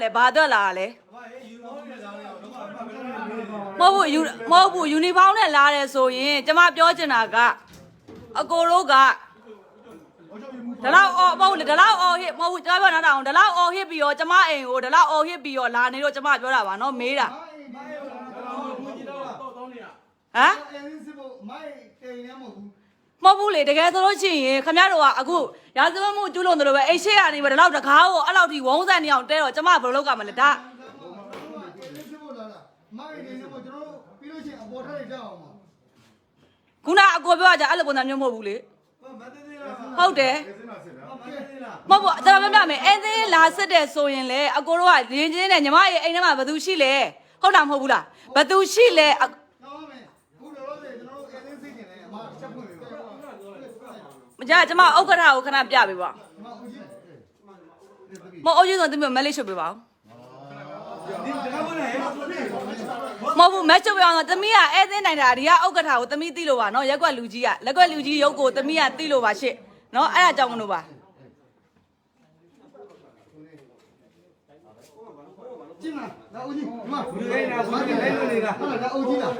လည်းဘာအတွက်လာလဲမဟုတ်ဘူးယူနီဖောင်းနဲ့လာတယ်ဆိုရင်ကျမပြောချင်တာကအကိုတို့ကဒါလောက်အော်မဟုတ်လေဒါလောက်အော်ဟစ်မဟုတ်ဘူးကျမပြောနေတာအောင်ဒါလောက်အော်ဟစ်ပြီးတော့ကျမအိမ်ကိုဒါလောက်အော်ဟစ်ပြီးတော့လာနေတော့ကျမပြောတာပါနော်မေးတာဟမ်မဟုတ်ဘူးလေတကယ်ဆိုလို့ရှိရင်ခင်ဗျားတို့ကအခုရာဇဝတ်မှုကျူးလွန်တယ်လို့ပဲအိတ်ရှိကနေပဲဒါလောက်တကားကိုအဲ့လောက်ထိဝုန်းဆန်နေအောင်တဲတော့ကျမဘယ်လိုလုပ်ကြမလဲဒါခုနအကိုပြောကြအဲ့လိုပုံစံမျိုးမဟုတ်ဘူးလေဟုတ်တယ်မဟုတ်ဘူးကျွန်တော်ပြောပြမယ်အဲ့ဒီလာစစ်တယ်ဆိုရင်လေအကိုတို့ကရင်းချင်းနဲ့ညီမရဲ့အိမ်ထဲမှာဘယ်သူရှိလဲဟုတ်တာမဟုတ်ဘူးလားဘယ်သူရှိလဲမကြကျမဥက္ကဋ္ဌကိုခဏပြပေးပါမဟုတ်အုပ်ကြီးဆိုသူမျိုးမက်လေးရှုပ်ပေးပါဦးမဟုတ်ဘူးမက်ချုပ်ပြောင်းတော့သမီးကအဲသင်းနိုင်တာဒီကဥက္ကဋ္ဌကိုသမီးသိလို့ပါနော်ရက်ကွက်လူကြီးကလက်ကွက်လူကြီးရုပ်ကိုသမီးကသိလို့ပါရှစ်နော်အဲ့ဒါကြောင့်မလို့ပါကျင်းလားဒါအုပ်ကြီးမဘူးလေနာဆိုနေလိုက်လို့နေတာဟုတ်လားဒါအုပ်ကြီးလား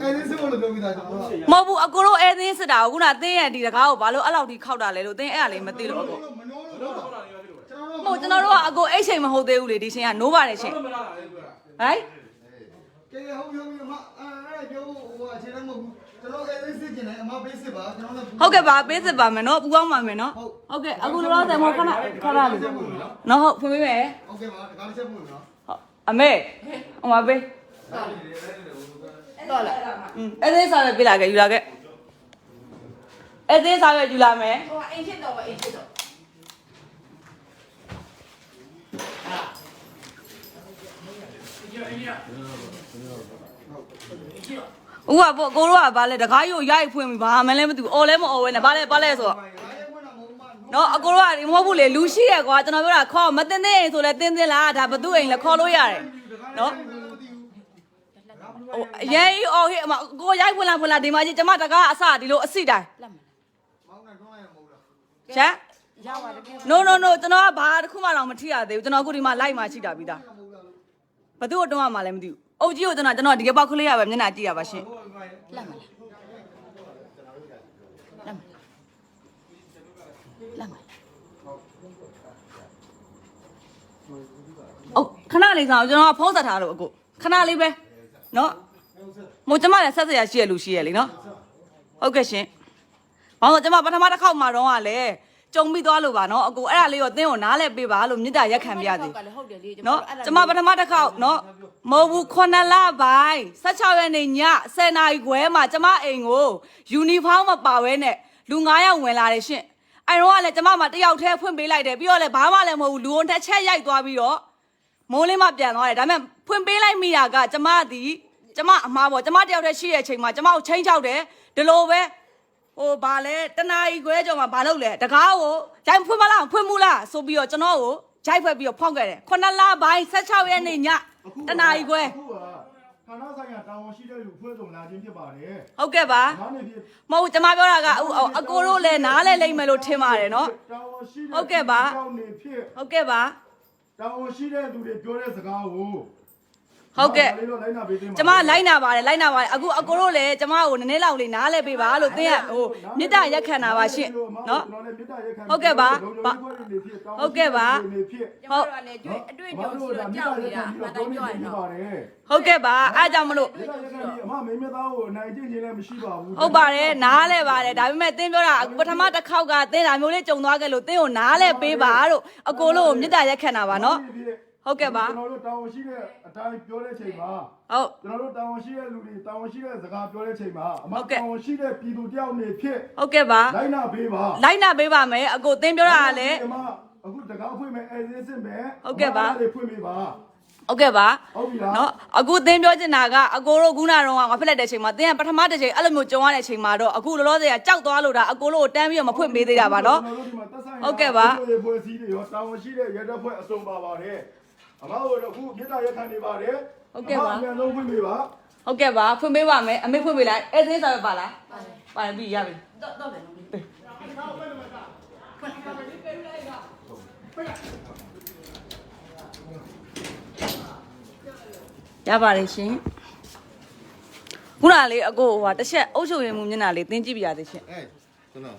အဲသင်းစစ်ဖို့လို့ပြောပြီးသားကျွန်တော်မဟုတ်ဘူးအကိုတို့အဲသင်းစစ်တာကိုခုနသင်းရဲ့ဒီတကားကိုဘာလို့အဲ့လောက်ထိခောက်တာလဲလို့သင်းအဲ့ဒါလေးမသိလို့အကိုမဟုတ်ကျွန်တော်တို့ကအကိုအိတ်ချိန်မဟုတ်သေးဘူးလေဒီချိန်ကနိုးပါတယ်ရှင်ဟိုင်ကဲဟုတ်မအဲ့ပြောဟိုအခြေတမ်းမဟုတ်ဘူးကျွန်တော်အဲ့စစ်ကျင်တယ်အမပေးစစ်ပါကျွန်တော်လည်းဟုတ်ကဲ့ပါပေးစစ်ပါမယ်နော်ပူပေါင်းပါမယ်နော်ဟုတ်ကဲ့အခုလောလောဆယ်မောခဏလေးနော်ဟုတ်ဖွင့်ပေးမယ်ဟုတ်ကဲ့ပါတကားတစ်ချက်ပို့နော်ဟုတ်အမေဟိုမှာပေးတော့လာအဲ့ဒီစားပဲပြလာခဲ့ယူလာခဲ့အဲ့ဒီစားပဲယူလာမယ်ဟိုအိမ်ဖြစ်တော့အိမ်ဖြစ်တော့ဦးကပေါ့ကိုတို့ကဘာလဲတကားရို့ရိုက်ဖွင့်ပြီးဘာမှလည်းမသိဘူးအော်လဲမအော်ဝဲနဲ့ဘာလဲဆိုတော့နော်အကိုတို့ကမဟုတ်ဘူးလေလူရှိရကွာကျွန်တော်ပြောတာခေါ်မတင်တဲ့အိမ်ဆိုလဲတင်းတင်းလားဒါဘသူအိမ်လဲခေါ်လို့ရတယ်နော်ရဲအော်ဟေးကိုရိုက်ဖွင့်လာဒီမှာကြီးကျမတကားအစဒီလိုအစိတိုင်းချမ်းရပါတယ် no ကျွန်တော်ကဘာတစ်ခုမှတော့မထိရသေးဘူးကျွန်တော်အခုဒီမှာလိုက်မှရှိတာပြီးသားဘသူ့ကိုတွန်းရမှာလဲမသိဘူးအုပ်ကြီးကိုကျွန်တော်ဒီကပောက်ကလေးရပဲမျက်နှာကြည့်ရပါရှင်လက်မအိုးခဏလေးဆောင်ကျွန်တော်ကဖုံးဆက်ထားလို့အခုခဏလေးပဲနော်မို့ကျမလည်းဆက်စရာရှိရလူရှိရလေနော်ဟုတ်ကဲ့ရှင်ဘာလို့ကျမပထမတစ်ခေါက်မှတော့ကလည်းကြုံပြီးသွားလို့ပါနော်အကိုအဲ့ဒါလေးတော့တင်းကိုနားလဲပေးပါလို့မြစ်တာရက်ခံပြသေးနော်ကျမပထမတစ်ခေါက်နော်မဟုတ်ဘူး9လပိုင်း16ရက်နေ့ည10နာရီခွဲမှာကျမအိမ်ကိုယူနီဖောင်းမပါဝဲနဲ့လူ9ယောက်ဝင်လာတယ်ရှင်အဲ့တော့ကလည်းကျမမှတယောက်တည်းဖွင့်ပေးလိုက်တယ်ပြီးတော့လည်းဘာမှလည်းမဟုတ်ဘူးလူဝန်တစ်ချက်ရိုက်သွားပြီးတော့မိုးလင်းမှပြန်သွားတယ်ဒါပေမဲ့ဖွင့်ပေးလိုက်မိတာကကျမအမားပေါ့ကျမတယောက်တည်းရှိတဲ့အချိန်မှာကျမကိုချင်းချောက်တယ်ဒီလိုပဲဟိုဘာလဲတနာရီခွဲကျော်မှာဘာလုပ်လဲတကားကိုဂျိုင်းဖွင့်မလားဖွင့်မှုလားဆိုပြီးတော့ကျွန်တော်ကိုဂျိုက်ဖွက်ပြီးတော့ဖောက်ခဲ့တယ်9လပိုင်း16ရက်နေ့ညတနာရီခွဲဌာနဆိုင်ရာတာဝန်ရှိတဲ့လူဖွဲ့စုံလာခြင်းဖြစ်ပါတယ်ဟုတ်ကဲ့ပါမဟုတ်ကျမပြောတာကအကိုတို့လည်းနားလဲလိမ့်မယ်လို့ထင်ပါတယ်နော်ဟုတ်ကဲ့ပါဟုတ်ကဲ့ပါတာဝန်ရှိတဲ့သူတွေပြောတဲ့စကားကိုဟုတ်ကဲ့ကျမလိုက်နာပါတယ်အခုအကိုတို့လည်းကျမကိုနည်းနည်းလောက်လေးနားလဲပေးပါလို့သင်ကဟိုမြစ်တာရက်ခံတာပါရှင့်နော်ဟုတ်ကဲ့ပါဟုတ်ကဲ့ပါဟုတ်အတွေ့အကြုံရှိတော့ကြောက်နေတာမှန်တိုင်းပြောရတော့ဟုတ်ကဲ့ပါအားကြောင့်မလို့အမမင်းမသားကိုအနိုင်ကျင့်ခြင်းလည်းမရှိပါဘူးဟုတ်ပါတယ်နားလဲပါတယ်ဒါပေမဲ့သင်ပြောတာပထမတစ်ခေါက်ကသင်ဒါမျိုးလေးကြုံသွားခဲ့လို့သင်ကိုနားလဲပေးပါလို့အကိုတို့မြစ်တာရက်ခံတာပါနော်ဟုတ်ကဲ့ပါကျွန်တော်တို့တာဝန်ရှိတဲ့အတိုင်းပြောတဲ့ချိန်မှာဟုတ်ကျွန်တော်တို့တာဝန်ရှိတဲ့လူတွေတာဝန်ရှိတဲ့စကားပြောတဲ့ချိန်မှာအမတာဝန်ရှိတဲ့ပြည်သူတယောက်နေဖြစ်ဟုတ်ကဲ့ပါလိုက်နာပေးပါမယ်အကိုသင်ပြောတာကလည်းအခုတကားဖွင့်မယ်အဲစစ်စစ်မယ်ဟုတ်ကဲ့ပါဖွင့်ပေးပါဟုတ်ကဲ့ပါနော်အခုသင်ပြောချင်တာကအကိုတို့ခုနကတော့ငါဖက်လက်တဲ့ချိန်မှာသင်ကပထမတစ်ချိန်အဲ့လိုမျိုးကြုံရတဲ့ချိန်မှာတော့အခုလောလောဆယ်ကကြောက်သွားလို့ဒါအကိုတို့ကိုတန်းပြီးတော့မဖွင့်ပေးသေးတာပါနော်ဟုတ်ကဲ့ပါဖွဲ့စည်းတွေရောတာဝန်ရှိတဲ့ရဲတပ်ဖွဲ့အစုံပါပါတယ်အမတို့အခုမြစ်တာရက်ခံနေပါတယ်ဟုတ်ကဲ့ပါအမြန်ဆုံးဖွင့်ပေးပါဟုတ်ကဲ့ပါဖွင့်ပေးပါမယ်အမေဖွင့်ပေးလိုက်အဲ့ဒီစားပဲပါလားပါတယ်ပြီရပြီတော့တယ် ရပါတယ်ရှင်ခုနကလေအကိုဟိုတစ်ချက်အုပ်ချုပ်ရင်မှုမျက်နှာလေးတင်းကြည့်ပြရသေးရှင် ကျွန်တော်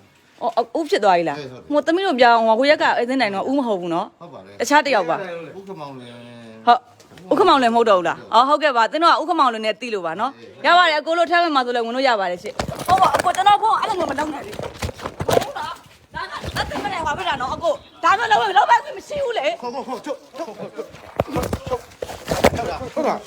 ဦးဖြစ်သွားပြီလားဟိုသမီးတို့ပြောင်းဟိုကိုရက်ကအဲစင်းနိုင်တော့ဦးမဟုတ်ဘူးနော် ဟုတ်ပါတယ် တခြားတစ်ယောက်ပါ ဥက္ကမောင်လည်း ဟုတ်ဥက္ကမောင်လည်းမဟုတ်တော့ဘူးလားအော်ဟုတ်ကဲ့ပါတင်းတော့ဥက္ကမောင်လည်းနဲ့တီးလို့ပါနော်ရပါတယ်အကိုလို့ထဲမှာဆိုလဲဝင်လို့ရပါတယ်ရှင်ဟုတ်ပါအကိုကျွန်တော်ဖုန်းအဲ့လိုမျိုးမလုပ်နိုင်ဘူးဟုတ်လားဒါကတက်မနေပါပဲလားနော်အကိုဒါမျိုးလုံးဝမရှိဘူးလေ ခေါ်ချုပ်ဟုတ်လား